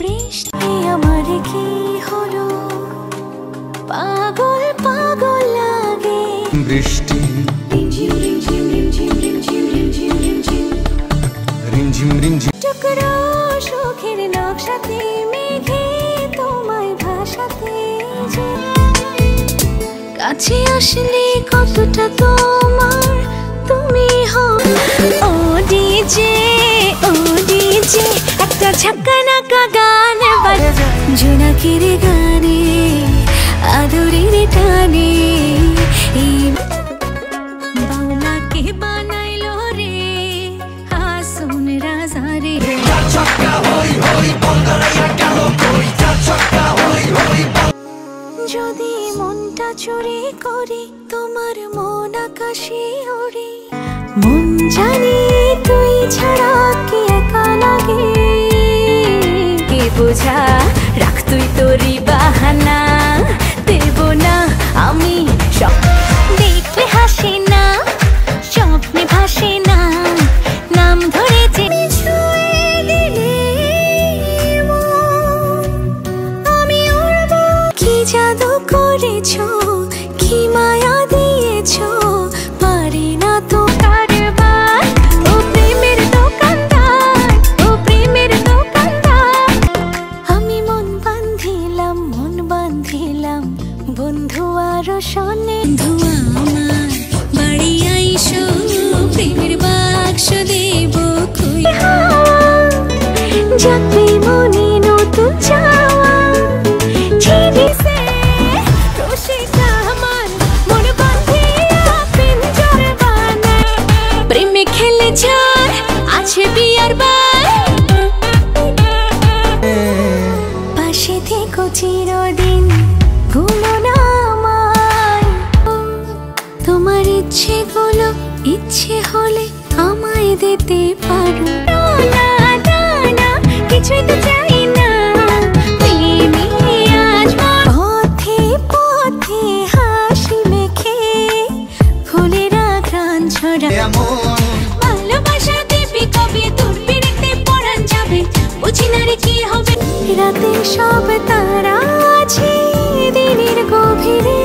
বৃষ্টি আমার কি হলো, পাগল পাগল লাগে বৃষ্টি রিমঝিম রিমঝিম রিমঝিম রিমঝিম রিমঝিম রিমঝিম রিমঝিম রিমঝিম টুকরো সুখের নকশাতে মেঘে তোমায় ভাসাতে যে কাছে আসলে কতটা তোমার তুমি হও। ও ডিজে একটা ঝাঁকানাকা গান বাজে জোনাকির গানে আদরের টানে বাউলাকে বানাইলো রে হাসুন রাজা রে। যদি মনটা চুরি করি তোমার মন আকাশে ওড়ে, মন জানি তুই ছাড়া কি একা লাগে, কে বোঝা রাখ তুই তোরই বাহানা, দেব না আমি সব দেখলে হাসি না স্বপ্নে ভাসে না, নাম ধরে যে ছুঁয়ে দিলে আমি উড়ব। কি জাদু করেছো, কি মায়া দিয়েছো, পারি না তো কারবার। ও প্রেমের দোকানদার, ও প্রেমের দোকানদার। আমি মন বাঁধিলাম বন্ধু আরো শোনে। ধোঁয়া আমার বাড়ি আইসো, প্রেমের বাক্স দেব খুই যাবে মনে নতুন চাওয়া ছিড়িছে রশিটা আমার মন বাঁধিয়া পিঞ্জর বানায়। প্রেমে খেলে ঝড় আছে বিয়ার বার, পাশে থেকো চিরদিন ভুলো না আমায়। তোমার ইচ্ছেগুলো ইচ্ছে হলে আমায় দিতে পারো। না না না কিছুই তো চাই না, প্রেমে আজ পথে পথে হাসি মেখে ফুলেরা ঘ্রাণ ছড়ায়। ভালোবাসা দেবী কবে তোর পিড়িতে পরাণ যাবে, বুঝি না রে কি হবে। রাতে সব তারা আছে দিনের গভীরে।